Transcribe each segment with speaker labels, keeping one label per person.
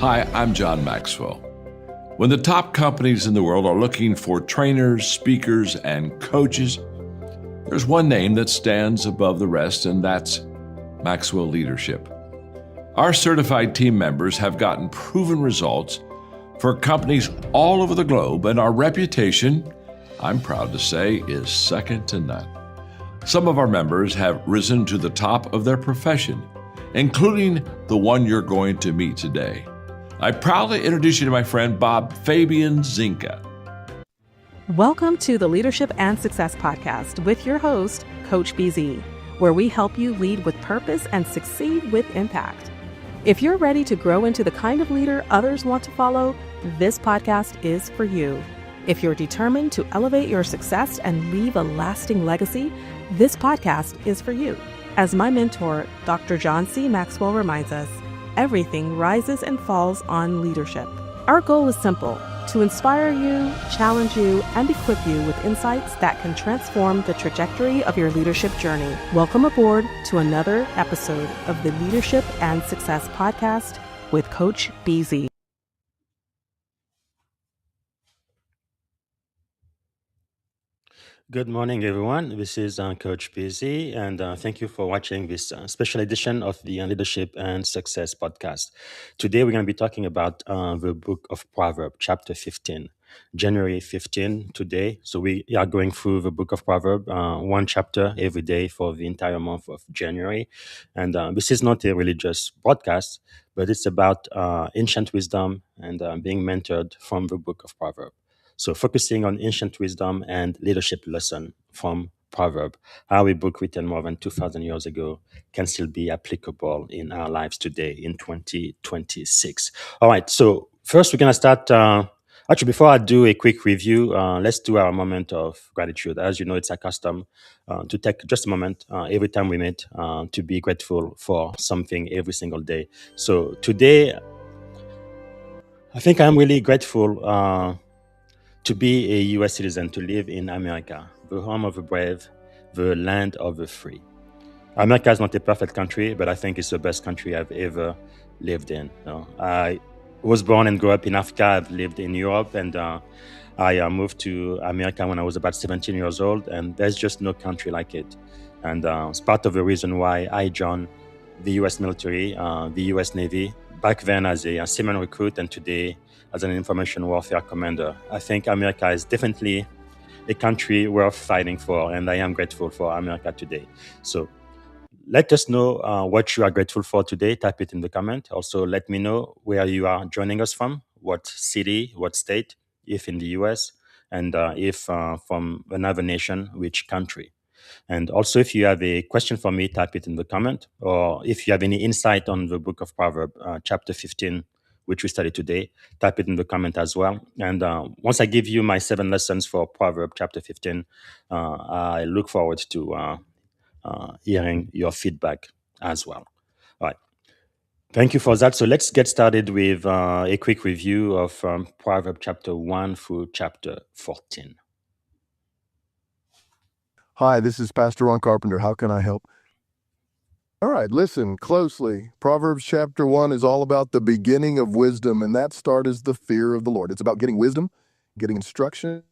Speaker 1: Hi, I'm John Maxwell. When the top companies in the world are looking for trainers, speakers, and coaches, there's one name that stands above the rest, and that's Maxwell Leadership. Our certified team members have gotten proven results for companies all over the globe, and our reputation, I'm proud to say, is second to none. Some of our members have risen to the top of their profession, including the one you're going to meet today. I proudly introduce you to my friend Bob Fabian Zinka.
Speaker 2: Welcome to the Leadership and Success Podcast with your host, Coach BZ, where we help you lead with purpose and succeed with impact. If you're ready to grow into the kind of leader others want to follow, this podcast is for you. If you're determined to elevate your success and leave a lasting legacy, this podcast is for you. As my mentor, Dr. John C. Maxwell reminds us, everything rises and falls on leadership. Our goal is simple: to inspire you, challenge you, and equip you with insights that can transform the trajectory of your leadership journey. Welcome aboard to another episode of the Leadership and Success Podcast with Coach BZ.
Speaker 3: Good morning, everyone. This is Coach BZ, and thank you for watching this special edition of the Leadership and Success Podcast. Today, we're going to be talking about the Book of Proverbs, chapter 15, January 15 today. So we are going through the Book of Proverbs, one chapter every day for the entire month of January. And this is not a religious broadcast, but it's about ancient wisdom and being mentored from the Book of Proverbs. So focusing on ancient wisdom and leadership lesson from Proverb, how a book written more than 2,000 years ago can still be applicable in our lives today in 2026. All right, so first we're going to start, actually before I do a quick review, let's do our moment of gratitude. As you know, it's a custom to take just a moment every time we meet to be grateful for something every single day. So today, I think I'm really grateful to be a U.S. citizen, to live in America, the home of the brave, the land of the free. America is not a perfect country, but I think it's the best country I've ever lived in. I was born and grew up in Africa. I've lived in Europe, and I moved to America when I was about 17 years old, and there's just no country like it. And it's part of the reason why I joined the U.S. military, the U.S. Navy, back then as a seaman recruit, and today as an information warfare commander. I think America is definitely a country worth fighting for, and I am grateful for America today. So let us know what you are grateful for today. Type it in the comment. Also, let me know where you are joining us from, what city, what state, if in the US, and if from another nation, which country. And also, if you have a question for me, type it in the comment. Or if you have any insight on the Book of Proverbs, chapter 15, which we studied today, type it in the comment as well. And once I give you my 7 lessons for Proverbs chapter 15, I look forward to hearing your feedback as well. All right. Thank you for that. So let's get started with a quick review of Proverbs chapter 1 through chapter 14.
Speaker 4: Hi, this is Pastor Ron Carpenter. How can I help? All right, listen closely. Proverbs chapter 1 is all about the beginning of wisdom, and that start is the fear of the Lord. It's about getting wisdom, getting instruction,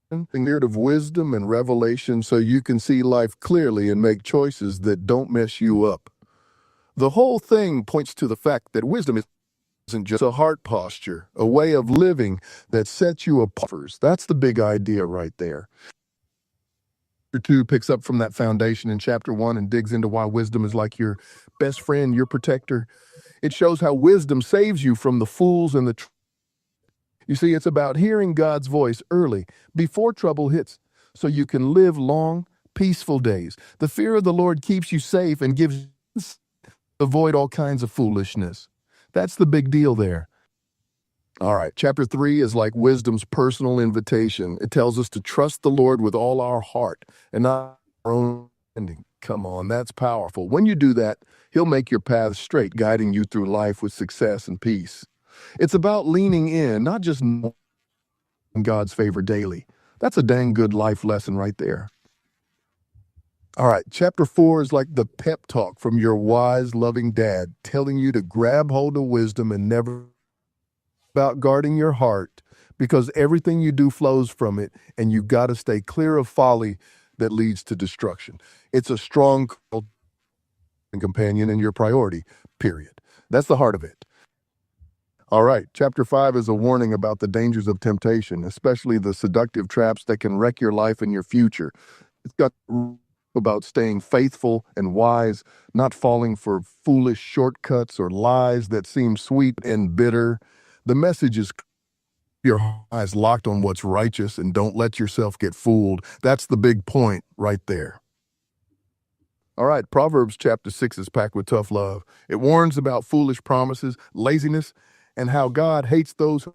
Speaker 4: the spirit of wisdom and revelation so you can see life clearly and make choices that don't mess you up. The whole thing points to the fact that wisdom isn't just a heart posture, a way of living that sets you apart. That's the big idea right there. Chapter 2 picks up from that foundation in chapter 1 and digs into why wisdom is like your best friend, your protector. It shows how wisdom saves you from the fools and the You see, it's about hearing God's voice early, before trouble hits, so you can live long, peaceful days. The fear of the Lord keeps you safe and gives you avoid all kinds of foolishness. That's the big deal there. All right, chapter 3 is like wisdom's personal invitation. It tells us to trust the Lord with all our heart and not our own understanding. Come on, that's powerful. When you do that, He'll make your path straight, guiding you through life with success and peace. It's about leaning in, not just knowing God's favor daily. That's a dang good life lesson right there. All right, chapter 4 is like the pep talk from your wise, loving dad, telling you to grab hold of wisdom and never about guarding your heart because everything you do flows from it, and you got to stay clear of folly that leads to destruction. It's a strong companion and your priority, period. That's the heart of it. All right, chapter 5 is a warning about the dangers of temptation, especially the seductive traps that can wreck your life and your future. It's got about staying faithful and wise, not falling for foolish shortcuts or lies that seem sweet and bitter. The message is your eyes locked on what's righteous and don't let yourself get fooled. That's the big point right there. All right, Proverbs chapter 6 is packed with tough love. It warns about foolish promises, laziness, and how God hates those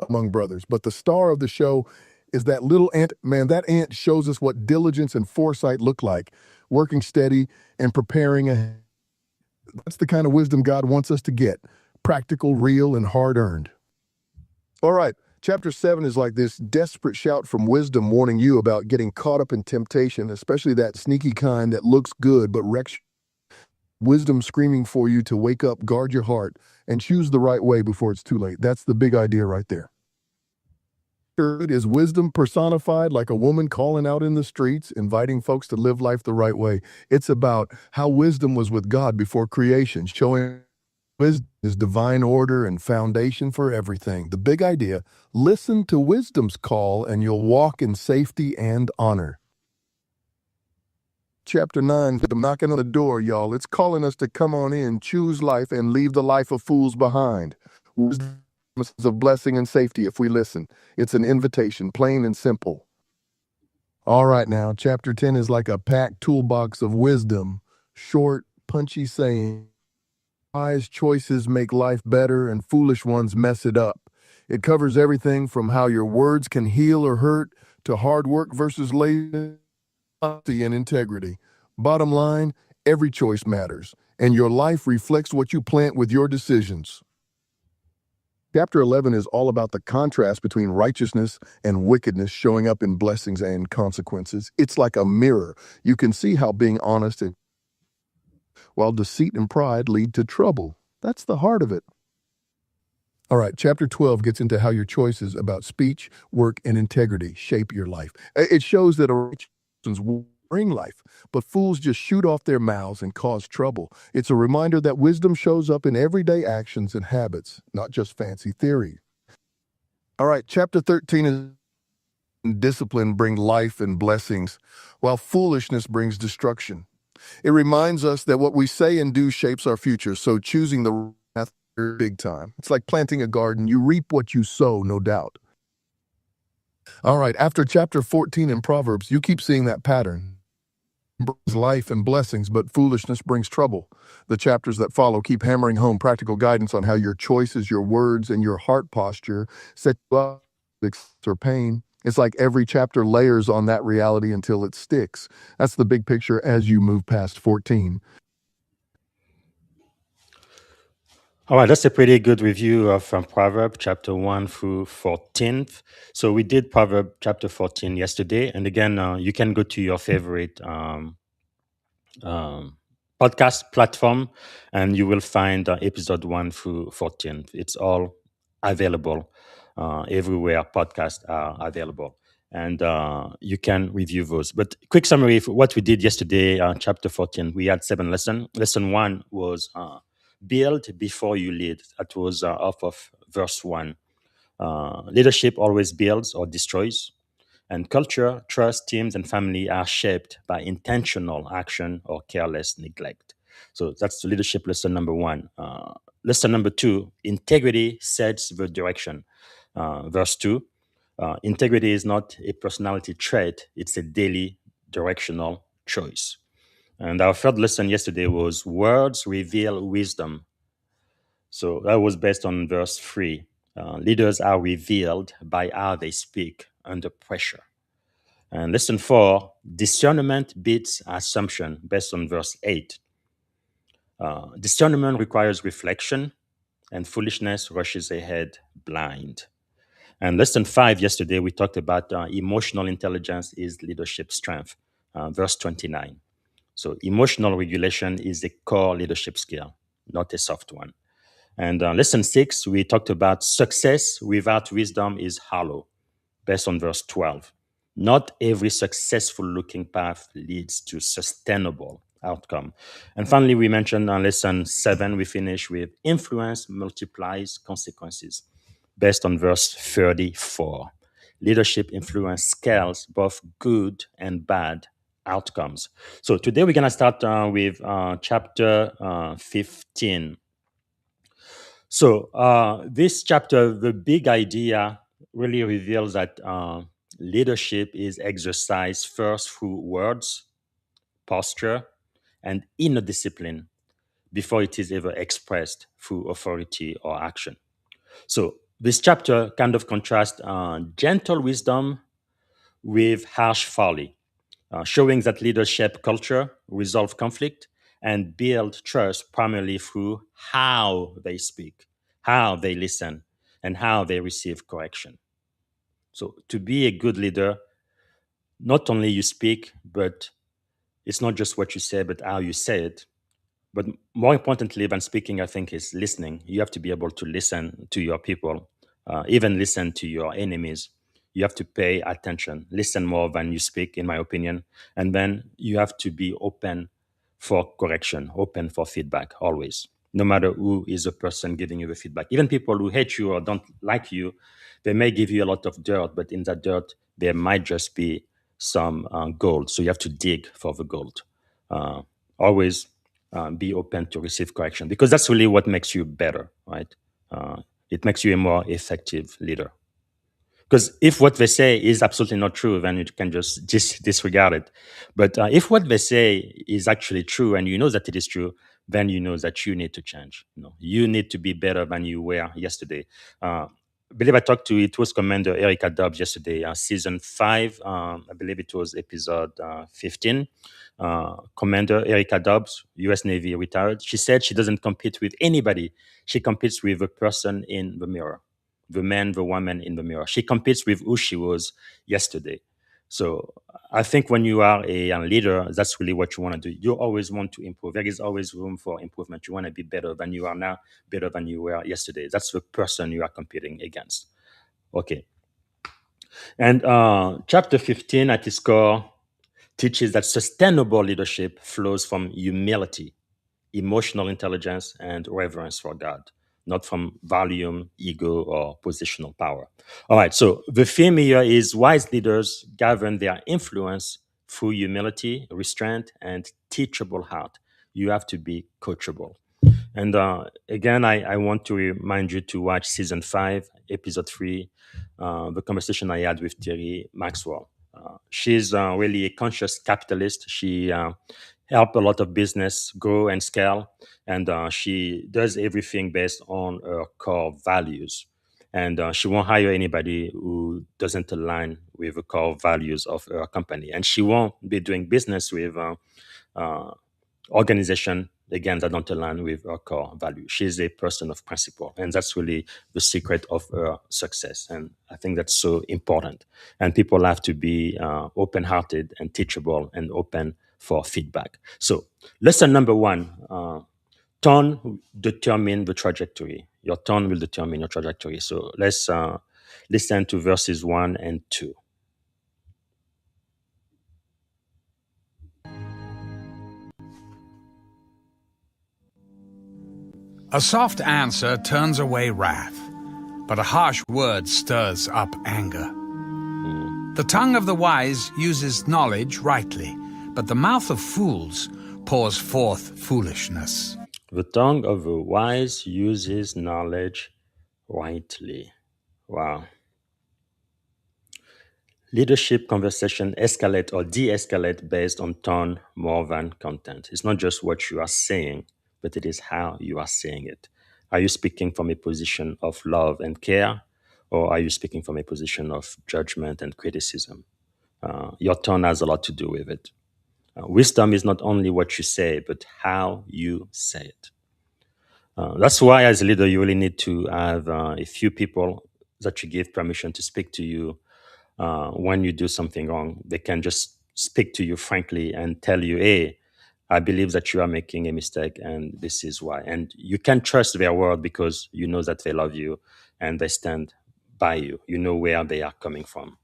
Speaker 4: among brothers. But the star of the show is that little ant. Man, that ant shows us what diligence and foresight look like, working steady and preparing ahead. That's the kind of wisdom God wants us to get, practical, real, and hard-earned. All right, chapter 7 is like this desperate shout from wisdom warning you about getting caught up in temptation, especially that sneaky kind that looks good but wrecks you. Wisdom screaming for you to wake up, guard your heart, and choose the right way before it's too late. That's the big idea right there. Third is wisdom personified like a woman calling out in the streets, inviting folks to live life the right way. It's about how wisdom was with God before creation, showing wisdom is divine order and foundation for everything. The big idea, listen to wisdom's call and you'll walk in safety and honor. Chapter 9, I'm knocking on the door, y'all. It's calling us to come on in, choose life, and leave the life of fools behind. Wisdom of blessing and safety if we listen. It's an invitation, plain and simple. All right now, chapter 10 is like a packed toolbox of wisdom, short, punchy saying. Wise choices make life better and foolish ones mess it up. It covers everything from how your words can heal or hurt to hard work versus laziness and integrity. Bottom line, every choice matters, and your life reflects what you plant with your decisions. Chapter 11 is all about the contrast between righteousness and wickedness showing up in blessings and consequences. It's like a mirror. You can see how being honest and while deceit and pride lead to trouble. That's the heart of it. All right, chapter 12 gets into how your choices about speech, work, and integrity shape your life. It shows that a righteous person will bring life, but fools just shoot off their mouths and cause trouble. It's a reminder that wisdom shows up in everyday actions and habits, not just fancy theory. All right, chapter 13 is discipline bring life and blessings, while foolishness brings destruction. It reminds us that what we say and do shapes our future, so choosing the path is big time. It's like planting a garden. You reap what you sow, no doubt. All right, after chapter 14 in Proverbs, you keep seeing that pattern. Brings life and blessings, but foolishness brings trouble. The chapters that follow keep hammering home practical guidance on how your choices, your words, and your heart posture set you up or pain. It's like every chapter layers on that reality until it sticks. That's the big picture as you move past 14.
Speaker 3: All right, that's a pretty good review of Proverbs chapter 1 through 14. So we did Proverbs chapter 14 yesterday. And again, you can go to your favorite podcast platform and you will find episode 1 through 14. It's all available everywhere podcasts are available. And you can review those. But quick summary of what we did yesterday, chapter 14. We had 7 lessons. Lesson 1 was build before you lead. That was off of verse 1. Leadership always builds or destroys. And culture, trust, teams, and family are shaped by intentional action or careless neglect. So that's the leadership lesson number 1. Lesson number 2, integrity sets the direction. Verse 2, integrity is not a personality trait, it's a daily directional choice. And our third lesson yesterday was words reveal wisdom. So that was based on verse 3. Leaders are revealed by how they speak under pressure. And lesson 4, discernment beats assumption, based on verse 8. Discernment requires reflection, and foolishness rushes ahead blind. And lesson 5 yesterday, we talked about emotional intelligence is leadership strength, verse 29. So emotional regulation is a core leadership skill, not a soft one. And lesson 6, we talked about success without wisdom is hollow, based on verse 12. Not every successful looking path leads to sustainable outcome. And finally, we mentioned on lesson 7, we finish with influence multiplies consequences, based on verse 34. Leadership influence scales both good and bad outcomes. So today we're going to start with chapter 15. So this chapter, the big idea really reveals that leadership is exercised first through words, posture, and inner discipline before it is ever expressed through authority or action. So this chapter kind of contrasts gentle wisdom with harsh folly, showing that leaders shape culture, resolve conflict, and build trust primarily through how they speak, how they listen, and how they receive correction. So to be a good leader, not only you speak, but it's not just what you say, but how you say it. But more importantly than speaking, I think, is listening. You have to be able to listen to your people, even listen to your enemies. You have to pay attention, listen more than you speak, in my opinion. And then you have to be open for correction, open for feedback, always. No matter who is the person giving you the feedback. Even people who hate you or don't like you, they may give you a lot of dirt, but in that dirt, there might just be some gold. So you have to dig for the gold. Always be open to receive correction because that's really what makes you better, right? It makes you a more effective leader. Because if what they say is absolutely not true, then you can just disregard it. But if what they say is actually true and you know that it is true, then you know that you need to change. You need to be better than you were yesterday. I believe I talked to it was Commander Erica Dobbs yesterday, season 5. I believe it was episode 15. Commander Erica Dobbs, U.S. Navy retired. She said she doesn't compete with anybody. She competes with the person in the mirror, the man, the woman in the mirror. She competes with who she was yesterday. So I think when you are a leader, that's really what you want to do. You always want to improve. There is always room for improvement. You want to be better than you are now, better than you were yesterday. That's the person you are competing against. Okay. And chapter 15 at its core teaches that sustainable leadership flows from humility, emotional intelligence, and reverence for God, not from volume, ego, or positional power. All right, so the theme here is wise leaders govern their influence through humility, restraint, and teachable heart. You have to be coachable. And again, I want to remind you to watch season 5, episode 3, the conversation I had with Terry Maxwell. She's really a conscious capitalist. She helped a lot of business grow and scale, and she does everything based on her core values. And she won't hire anybody who doesn't align with the core values of her company. And she won't be doing business with uh, organization again that don't align with her core value. She's a person of principle, and that's really the secret of her success. And I think that's so important. And people have to be open-hearted and teachable and open for feedback. So, lesson number 1: tone determine the trajectory. Your tone will determine your trajectory. So let's listen to verses 1 and 2.
Speaker 5: A soft answer turns away wrath, but a harsh word stirs up anger. The tongue of the wise uses knowledge rightly, but the mouth of fools pours forth foolishness.
Speaker 3: The tongue of the wise uses knowledge rightly. Wow. Leadership conversation escalate or de-escalate based on tone more than content. It's not just what you are saying, but it is how you are saying it. Are you speaking from a position of love and care, or are you speaking from a position of judgment and criticism? Your tone has a lot to do with it. Wisdom is not only what you say, but how you say it. That's why, as a leader, you really need to have a few people that you give permission to speak to you when you do something wrong. They can just speak to you frankly and tell you, hey, I believe that you are making a mistake, and this is why. And you can trust their word because you know that they love you and they stand by you. You know where they are coming from.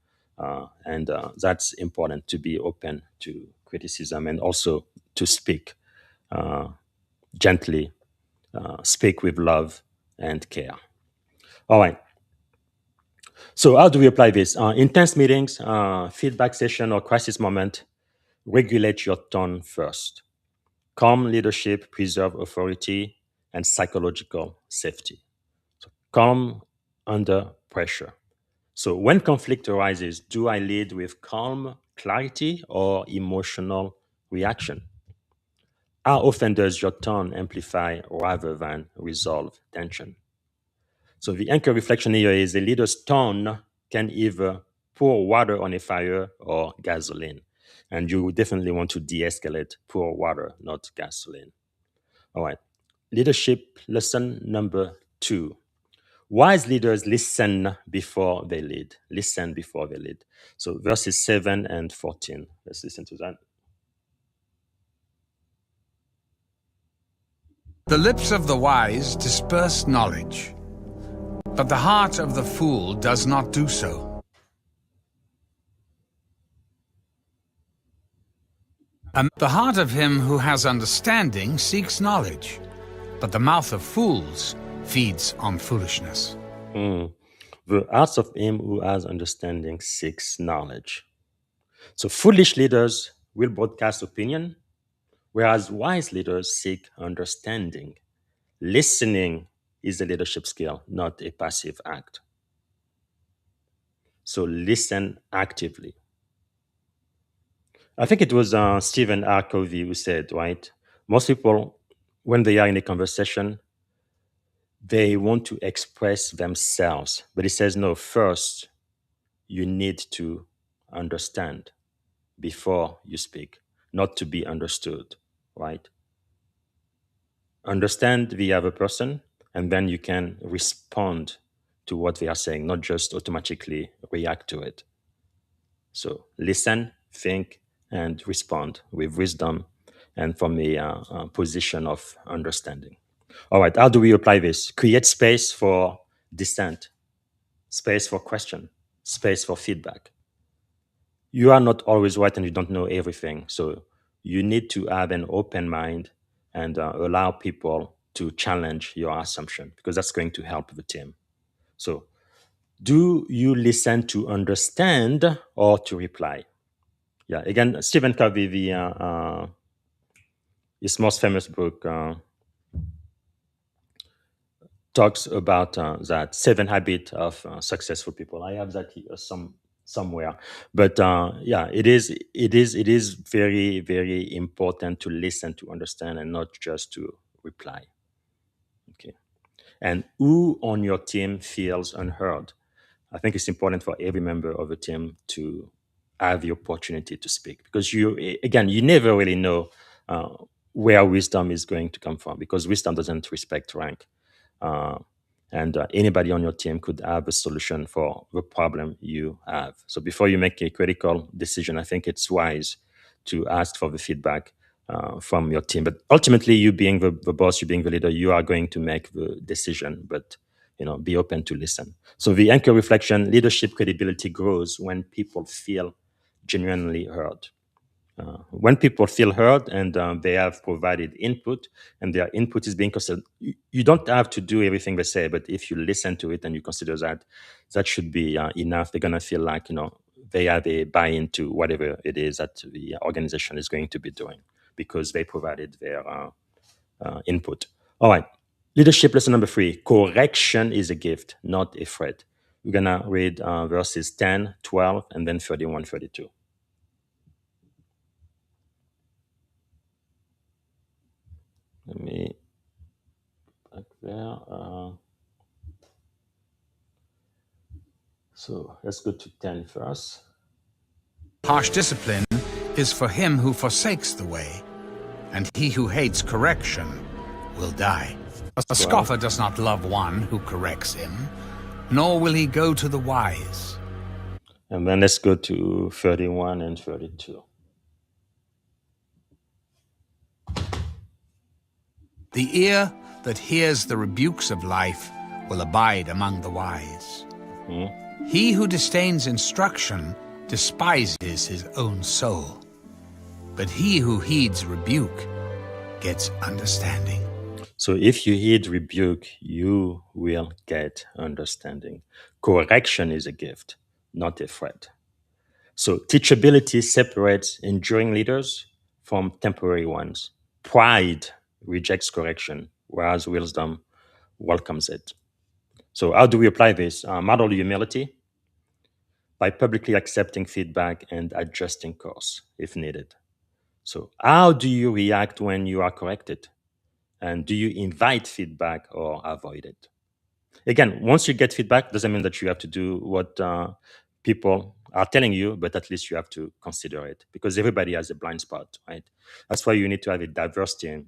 Speaker 3: And that's important, to be open to criticism and also to speak gently, speak with love and care. All right. So how do we apply this? Intense meetings, feedback session, or crisis moment, regulate your tone first. Calm leadership preserve authority and psychological safety. So calm under pressure. So when conflict arises, do I lead with calm clarity or emotional reaction? How often does your tone amplify rather than resolve tension? So the anchor reflection here is a leader's tone can either pour water on a fire or gasoline. And you definitely want to de-escalate, pour water, not gasoline. All right. Leadership lesson number 2. Wise leaders listen before they lead. Listen before they lead. So verses 7 and 14. Let's listen to that.
Speaker 5: The lips of the wise disperse knowledge, but the heart of the fool does not do so. The heart of him who has understanding seeks knowledge, but the mouth of fools feeds on foolishness.
Speaker 3: The heart of him who has understanding seeks knowledge. So foolish leaders will broadcast opinion, whereas wise leaders seek understanding. Listening is a leadership skill, not a passive act. So listen actively. I think it was Stephen R. Covey who said, right? Most people, when they are in a conversation, they want to express themselves. But he says, no, first, you need to understand before you speak, not to be understood, right? Understand the other person, and then you can respond to what they are saying, not just automatically react to it. So listen, think, and respond with wisdom and from a position of understanding. All right, how do we apply this? Create space for dissent, space for question, space for feedback. You are not always right and you don't know everything. So you need to have an open mind and allow people to challenge your assumption because that's going to help the team. So do you listen to understand or to reply? Yeah, again, Stephen Covey, his most famous book talks about that 7 habits of successful people. I have that here somewhere, but yeah, it is very, very important to listen, to understand, and not just to reply. Okay, and who on your team feels unheard? I think it's important for every member of the team to have the opportunity to speak because you never really know where wisdom is going to come from because wisdom doesn't respect rank. And anybody on your team could have a solution for the problem you have. So before you make a critical decision, I think it's wise to ask for the feedback from your team. But ultimately, you being the boss, you being the leader, you are going to make the decision. But be open to listen. So the anchor reflection: leadership credibility grows when people feel genuinely heard. When people feel heard and they have provided input and their input is being considered, you don't have to do everything they say, but if you listen to it and you consider that should be enough. They're going to feel like, they have a buy-in to whatever it is that the organization is going to be doing because they provided their input. All right. Leadership lesson number 3, correction is a gift, not a threat. We're going to read verses 10, 12, and then 31, 32. Let me back there. So let's go to 10 first.
Speaker 5: Harsh discipline is for him who forsakes the way, and he who hates correction will die. A scoffer does not love one who corrects him, nor will he go to the wise.
Speaker 3: And then let's go to 31 and 32.
Speaker 5: The ear that hears the rebukes of life will abide among the wise. He who disdains instruction despises his own soul, but he who heeds rebuke gets understanding.
Speaker 3: So if you heed rebuke, you will get understanding. Correction is a gift, not a threat. So teachability separates enduring leaders from temporary ones. Pride rejects correction, whereas wisdom welcomes it. So how do we apply this? Model humility by publicly accepting feedback and adjusting course if needed. So how do you react when you are corrected? And do you invite feedback or avoid it? Again, once you get feedback, doesn't mean that you have to do what people are telling you, but at least you have to consider it because everybody has a blind spot, right? That's why you need to have a diverse team,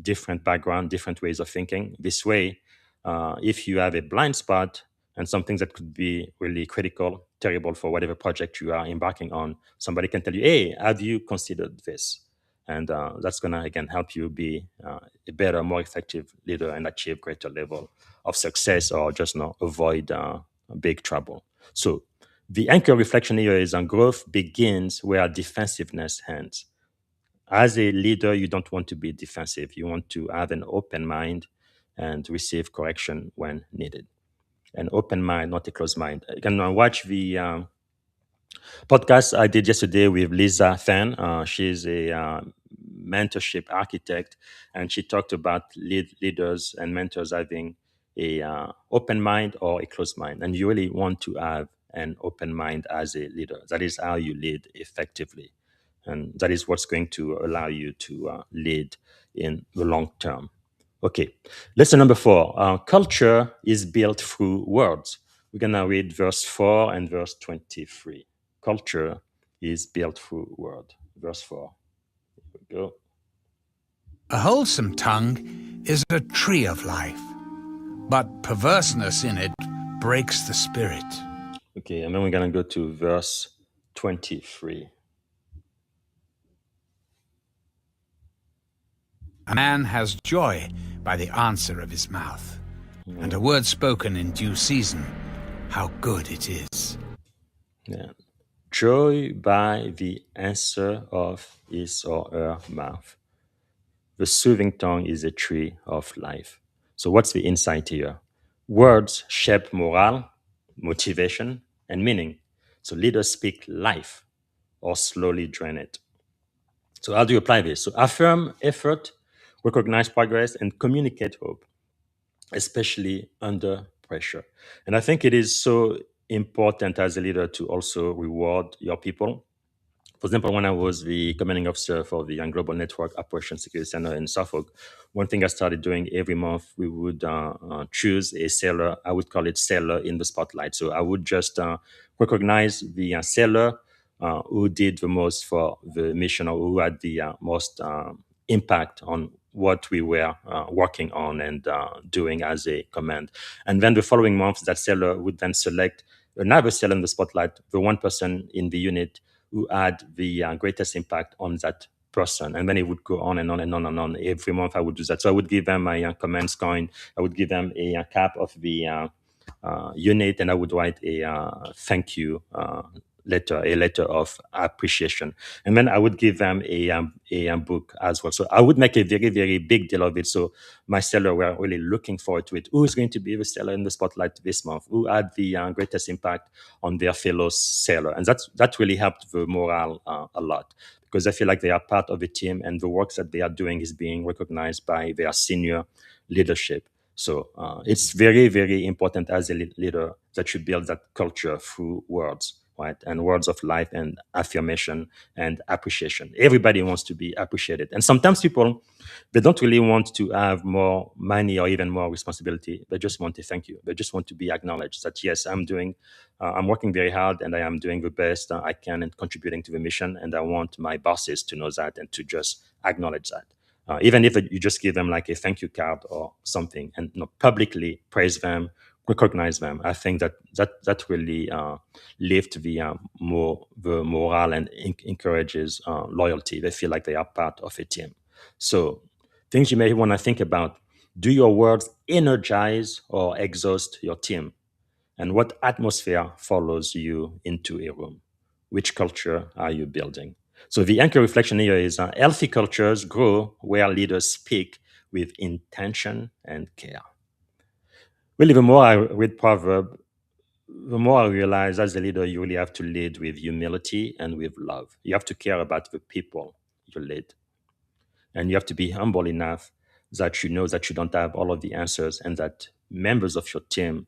Speaker 3: different background, different ways of thinking. This way, if you have a blind spot and something that could be really critical, terrible for whatever project you are embarking on, somebody can tell you, hey, have you considered this? And that's going to, again, help you be a better, more effective leader and achieve greater level of success or just avoid big trouble. So the anchor reflection here is on growth begins where defensiveness ends. As a leader, you don't want to be defensive. You want to have an open mind and receive correction when needed. An open mind, not a closed mind. You can watch the podcast I did yesterday with Lisa Fan. She's a mentorship architect, and she talked about leaders and mentors having a open mind or a closed mind. And you really want to have an open mind as a leader. That is how you lead effectively. And that is what's going to allow you to lead in the long term. Okay, lesson number 4. Culture is built through words. We're going to read verse 4 and verse 23. Culture is built through word. Verse 4. Here we go.
Speaker 5: A wholesome tongue is a tree of life, but perverseness in it breaks the spirit.
Speaker 3: Okay, and then we're going to go to verse 23.
Speaker 5: A man has joy by the answer of his mouth, and a word spoken in due season, how good it is.
Speaker 3: Yeah. Joy by the answer of his or her mouth. The soothing tongue is a tree of life. So what's the insight here? Words shape morale, motivation, and meaning. So leaders speak life or slowly drain it. So how do you apply this? So affirm effort, recognize progress, and communicate hope, especially under pressure. And I think it is so important as a leader to also reward your people. For example, when I was the commanding officer for the Global Network Operations Security Center in Suffolk, one thing I started doing every month, we would choose a sailor. I would call it sailor in the spotlight. So I would just recognize the sailor who did the most for the mission or who had the most impact on what we were working on and doing as a command. And then the following month, that sailor would then select another sailor in the spotlight, the one person in the unit who had the greatest impact on that person. And then it would go on and on and on and on. Every month I would do that. So I would give them a commands coin. I would give them a cap of the unit, and I would write a thank you letter, a letter of appreciation. And then I would give them a book as well. So I would make a very, very big deal of it. So my seller were really looking forward to it. Who is going to be the seller in the spotlight this month? Who had the greatest impact on their fellow seller? And that really helped the morale a lot, because I feel like they are part of a team and the work that they are doing is being recognized by their senior leadership. So it's very, very important as a leader that you build that culture through words, right? And words of life and affirmation and appreciation. Everybody wants to be appreciated. And sometimes people, they don't really want to have more money or even more responsibility. They just want to thank you. They just want to be acknowledged that, yes, I'm working very hard and I am doing the best I can and contributing to the mission. And I want my bosses to know that and to just acknowledge that. Even if you just give them like a thank you card or something and publicly praise them, recognize them, I think that really lift the morale and encourages loyalty. They feel like they are part of a team. So Things you may want to think about. Do your words energize or exhaust your team? And what atmosphere follows you into a room? Which culture are you building? So the anchor reflection here is healthy cultures grow where leaders speak with intention and care. Really, the more I read Proverb, the more I realize as a leader, you really have to lead with humility and with love. You have to care about the people you lead. And you have to be humble enough that you know that you don't have all of the answers and that members of your team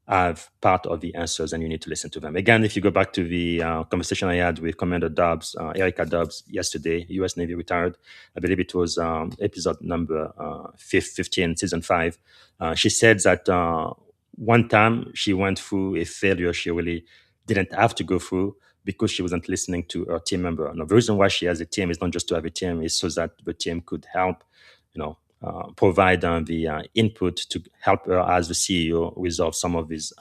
Speaker 3: have part of the answers and you need to listen to them. Again, if you go back to the conversation I had with Commander Dobbs, Erica Dobbs, yesterday, US Navy retired. I believe it was episode number 15, season 5. She said that one time she went through a failure she really didn't have to go through because she wasn't listening to her team member. Now, the reason why she has a team is not just to have a team, is so that the team could help, provide the input to help her as the CEO resolve some of these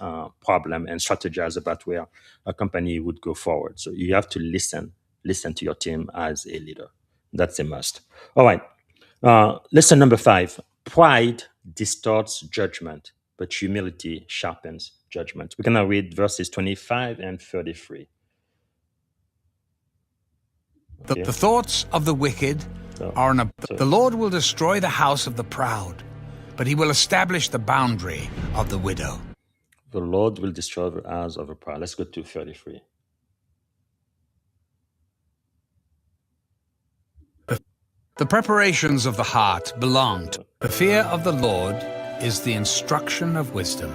Speaker 3: problems and strategize about where a company would go forward. So you have to listen to your team as a leader. That's a must. All right. Lesson number 5: pride distorts judgment, but humility sharpens judgment. We're going to read verses 25 and 33. Okay.
Speaker 5: The thoughts of the wicked are the Lord will destroy the house of the proud, but he will establish the boundary of the widow.
Speaker 3: The Lord will destroy the house of the proud. Let's go to 33.
Speaker 5: The preparations of the heart belong to the fear of the Lord is the instruction of wisdom,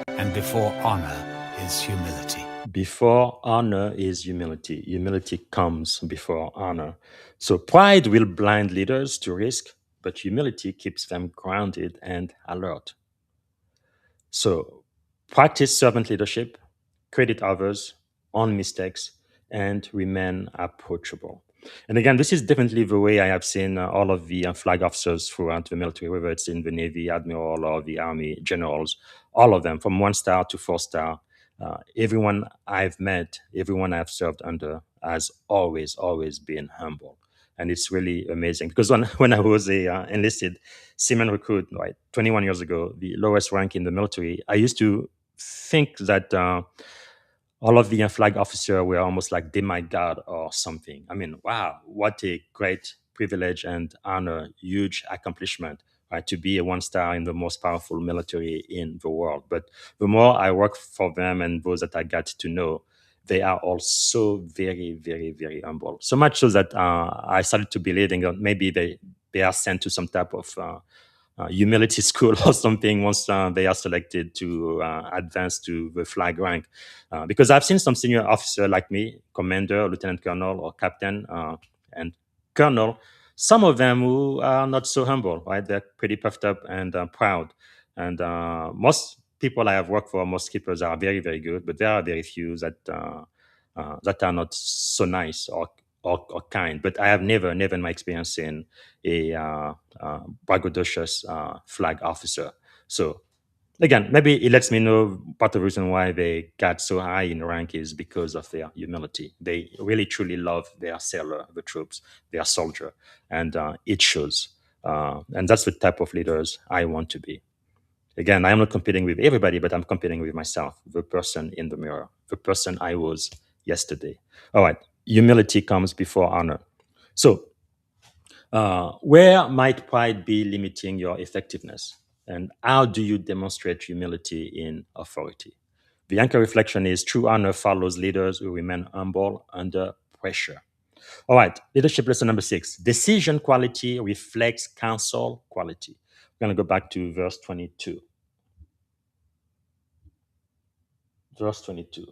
Speaker 5: and before honor is humility.
Speaker 3: Before honor is humility. Humility comes before honor. So pride will blind leaders to risk, but humility keeps them grounded and alert. So practice servant leadership, credit others, own mistakes, and remain approachable. And again, this is definitely the way I have seen all of the flag officers throughout the military, whether it's in the Navy, Admiral, or the Army generals, all of them, from 1-star to 4-star. Everyone I've met, everyone I've served under has always been humble. And it's really amazing because when I was a enlisted seaman recruit, right, 21 years ago, the lowest rank in the military, I used to think that all of the flag officers were almost like demigod or something. I mean, wow, what a great privilege and honor, huge accomplishment, right, to be a 1-star in the most powerful military in the world. But the more I work for them and those that I got to know, they are all so very humble. So much so that I started to believing that maybe they are sent to some type of humility school or something once they are selected to advance to the flag rank. Because I've seen some senior officer like me, commander, lieutenant colonel, or captain, and colonel, some of them who are not so humble, right? They're pretty puffed up and proud. And most people I have worked for, most keepers are very good, but there are very few that are not so nice or kind. But I have never in my experience seen a braggadocious flag officer. So again, maybe it lets me know part of the reason why they got so high in rank is because of their humility. They really truly love their sailor, the troops, their soldier, and it shows. And that's the type of leaders I want to be. Again, I'm not competing with everybody, but I'm competing with myself, the person in the mirror, the person I was yesterday. All right, humility comes before honor. So, where might pride be limiting your effectiveness? And how do you demonstrate humility in authority? The anchor reflection is true honor follows leaders who remain humble under pressure. All right, leadership lesson number 6. Decision quality reflects counsel quality. We're going to go back to verse 22. Verse 22.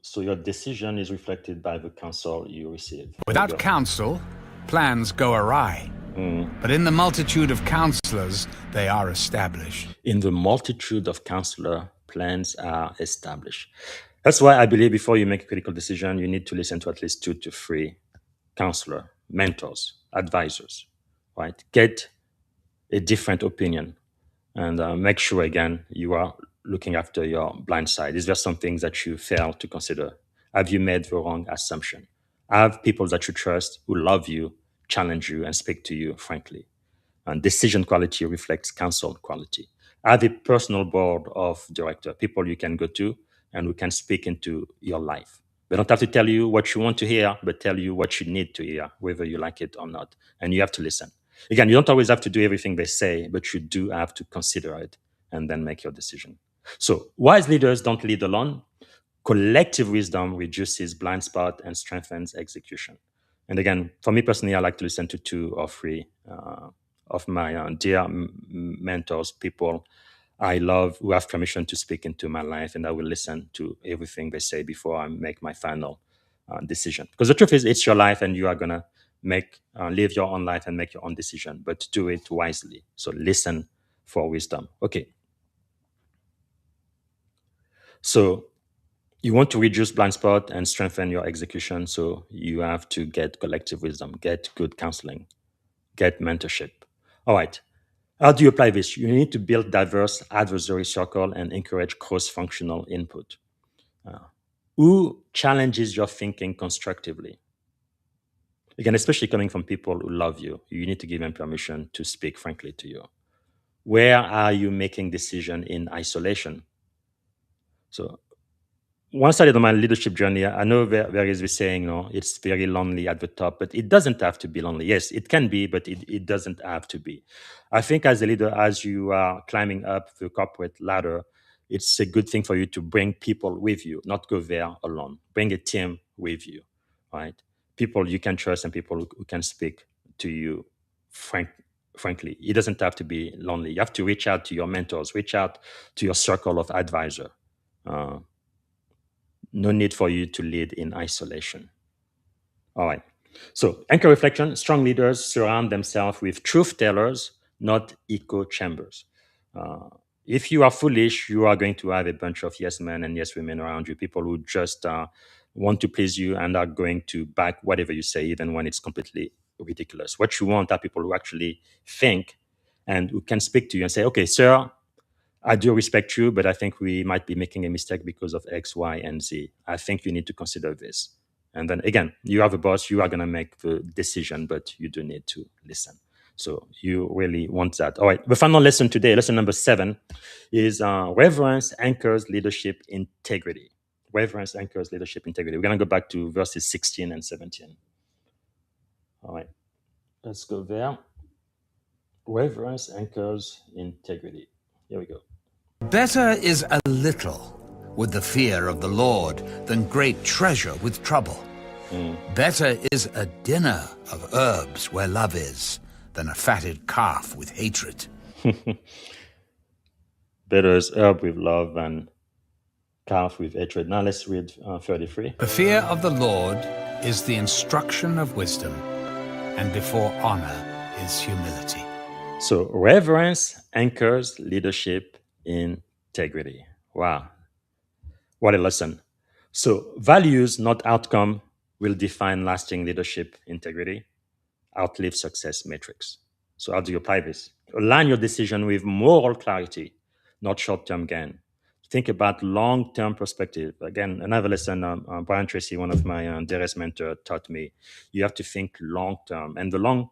Speaker 3: So your decision is reflected by the counsel you receive.
Speaker 5: Without counsel, plans go awry. But in the multitude of counselors, they are established.
Speaker 3: In the multitude of counselors, plans are established. That's why I believe before you make a critical decision, you need to listen to at least 2 to 3 counselors, mentors, advisors, right? Get a different opinion and make sure, again, you are looking after your blind side. Is there some things that you fail to consider? Have you made the wrong assumption? Have people that you trust who love you, challenge you, and speak to you frankly. And decision quality reflects counsel quality. Have a personal board of director, people you can go to and who can speak into your life. They don't have to tell you what you want to hear, but tell you what you need to hear, whether you like it or not. And you have to listen. Again, you don't always have to do everything they say, but you do have to consider it and then make your decision. So wise leaders don't lead alone. Collective wisdom reduces blind spot and strengthens execution. And again, for me personally, I like to listen to 2 or 3 of my dear mentors, people I love who have permission to speak into my life, and I will listen to everything they say before I make my final decision. Because the truth is, it's your life, and you are gonna live your own life and make your own decision, but do it wisely. So listen for wisdom. Okay. So you want to reduce blind spot and strengthen your execution, so you have to get collective wisdom, get good counseling, get mentorship. All right. How do you apply this? You need to build diverse advisory circle and encourage cross-functional input. Who challenges your thinking constructively? Again, especially coming from people who love you, you need to give them permission to speak frankly to you. Where are you making decision in isolation? So once I started on my leadership journey, I know there is this saying, it's very lonely at the top, but it doesn't have to be lonely. Yes, it can be, but it doesn't have to be. I think as a leader, as you are climbing up the corporate ladder, it's a good thing for you to bring people with you, not go there alone. Bring a team with you, right? People you can trust and people who can speak to you frankly. It doesn't have to be lonely. You have to reach out to your mentors, reach out to your circle of advisor. No need for you to lead in isolation. All right. So, anchor reflection: strong leaders surround themselves with truth tellers, not echo chambers. If you are foolish, you are going to have a bunch of yes men and yes women around you, people who just want to please you and are going to back whatever you say, even when it's completely ridiculous. What you want are people who actually think and who can speak to you and say, okay, sir, I do respect you, but I think we might be making a mistake because of X, Y, and Z. I think you need to consider this. And then again, you are the boss, you are going to make the decision, but you do need to listen. So you really want that. All right, the final lesson today, lesson number 7, is reverence anchors leadership integrity. Reverence anchors leadership integrity. We're going to go back to verses 16 and 17. All right, let's go there. Reverence anchors integrity. Here we go.
Speaker 5: Better is a little with the fear of the Lord than great treasure with trouble. Better is a dinner of herbs where love is than a fatted calf with hatred.
Speaker 3: Better is herb with love than calf with hatred. Now let's read 33.
Speaker 5: The fear of the Lord is the instruction of wisdom, and before honor is humility.
Speaker 3: So reverence anchors leadership integrity. Wow. What a lesson. So values, not outcome, will define lasting leadership integrity, outlive success metrics. So how do you apply this? Align your decision with moral clarity, not short-term gain. Think about long-term perspective. Again, another lesson Brian Tracy, one of my dearest mentors, taught me. You have to think long-term. And the longer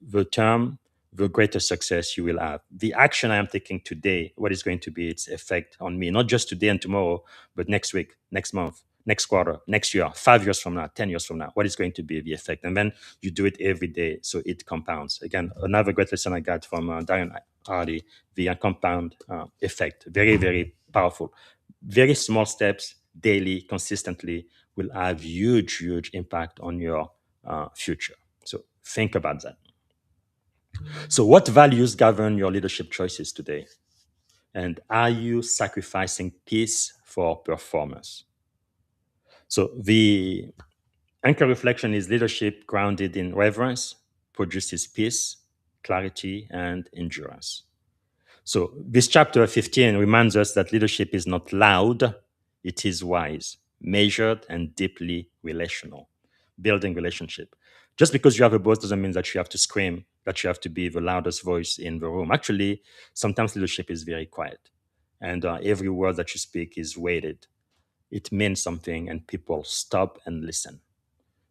Speaker 3: the term, the greater success you will have. The action I am taking today, what is going to be its effect on me, not just today and tomorrow, but next week, next month, next quarter, next year, 5 years from now, 10 years from now, what is going to be the effect? And then you do it every day, so it compounds. Again, another great lesson I got from Darren Hardy, the compound effect. Very, very powerful. Very small steps daily, consistently, will have huge, huge impact on your future. So think about that. So what values govern your leadership choices today? And are you sacrificing peace for performance? So the anchor reflection is leadership grounded in reverence, produces peace, clarity, and endurance. So this chapter 15 reminds us that leadership is not loud, it is wise, measured, and deeply relational, building relationship. Just because you have a boss doesn't mean that you have to scream, that you have to be the loudest voice in the room. Actually, sometimes leadership is very quiet, and every word that you speak is weighted. It means something, and people stop and listen.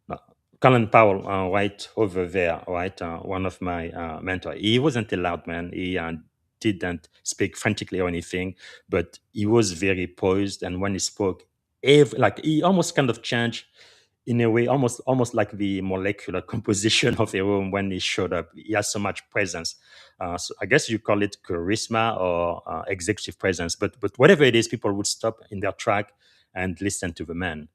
Speaker 3: Now, Colin Powell, right over there, right? One of my mentors. He wasn't a loud man. He didn't speak frantically or anything, but he was very poised. And when he spoke, he almost kind of changed in a way, almost like the molecular composition of a room when he showed up. He has so much presence. So I guess you call it charisma or executive presence. But whatever it is, people would stop in their track and listen to the man.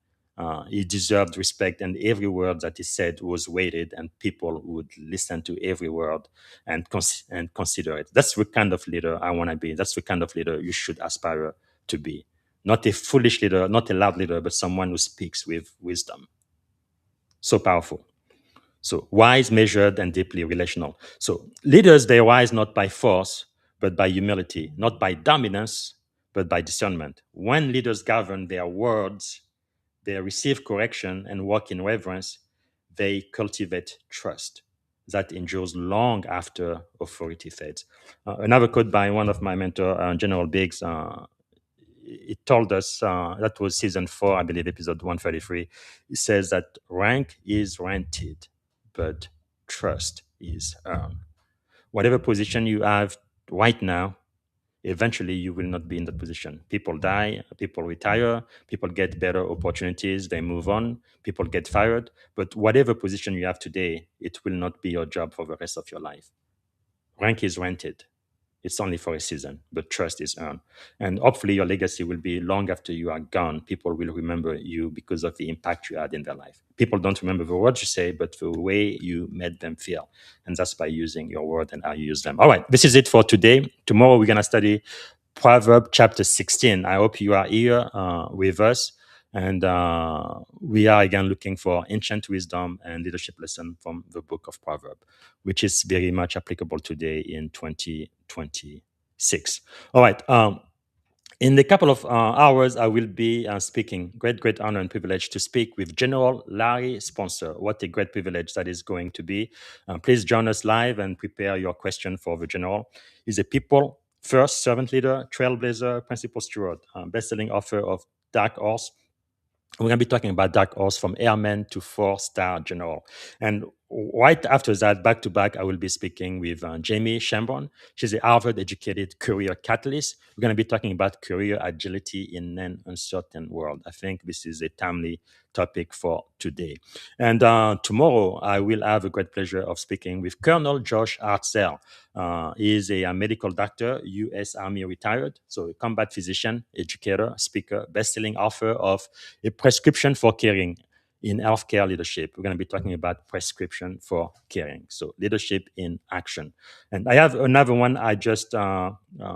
Speaker 3: He deserved respect, and every word that he said was weighted, and people would listen to every word and consider it. That's the kind of leader I want to be. That's the kind of leader you should aspire to be. Not a foolish leader, not a loud leader, but someone who speaks with wisdom. So powerful. So wise, measured, and deeply relational. So leaders, they rise not by force, but by humility, not by dominance, but by discernment. When leaders govern their words, they receive correction and walk in reverence, they cultivate trust that endures long after authority fades. Another quote by one of my mentors, General Biggs, it told us, that was season 4, I believe, episode 133. It says that rank is rented, but trust is earned. Whatever position you have right now, eventually you will not be in that position. People die, people retire, people get better opportunities, they move on, people get fired. But whatever position you have today, it will not be your job for the rest of your life. Rank is rented. It's only for a season, but trust is earned. And hopefully your legacy will be long after you are gone. People will remember you because of the impact you had in their life. People don't remember the words you say, but the way you made them feel. And that's by using your word and how you use them. All right, this is it for today. Tomorrow we're going to study Proverbs chapter 16. I hope you are here with us. And we are again looking for ancient wisdom and leadership lesson from the book of Proverbs, which is very much applicable today in 2026. All right. In a couple of hours, I will be speaking. Great honor and privilege to speak with General Larry Sponsor. What a great privilege that is going to be. Please join us live and prepare your question for the General. He's a people first servant leader, trailblazer, principal steward, best-selling author of Dark Horse. We're going to be talking about Dark Horse from airman to 4-star general. And right after that, back to back, I will be speaking with Jamie Chambon. She's a Harvard-educated career catalyst. We're going to be talking about career agility in an uncertain world. I think this is a timely topic for today. And tomorrow, I will have a great pleasure of speaking with Colonel Josh Hartzell. He is a medical doctor, U.S. Army retired, so a combat physician, educator, speaker, best-selling author of A Prescription for Caring in Healthcare Leadership. We're going to be talking about prescription for caring, so leadership in action. And I have another one I just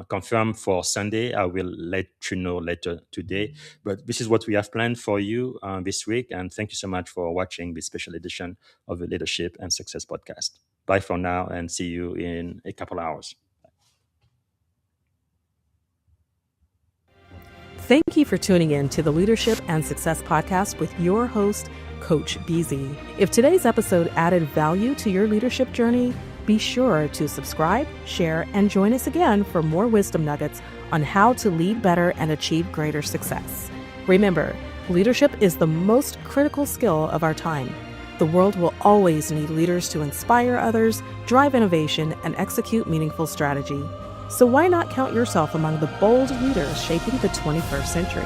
Speaker 3: confirmed for Sunday. I will let you know later today. But this is what we have planned for you this week. And thank you so much for watching this special edition of the Leadership and Success Podcast. Bye for now, and see you in a couple of hours.
Speaker 2: Thank you for tuning in to the Leadership and Success Podcast with your host, Coach BZ. If today's episode added value to your leadership journey, be sure to subscribe, share, and join us again for more wisdom nuggets on how to lead better and achieve greater success. Remember, leadership is the most critical skill of our time. The world will always need leaders to inspire others, drive innovation, and execute meaningful strategy. So why not count yourself among the bold leaders shaping the 21st century?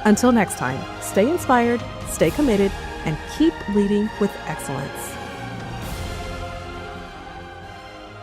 Speaker 2: Until next time, stay inspired, stay committed, and keep leading with excellence.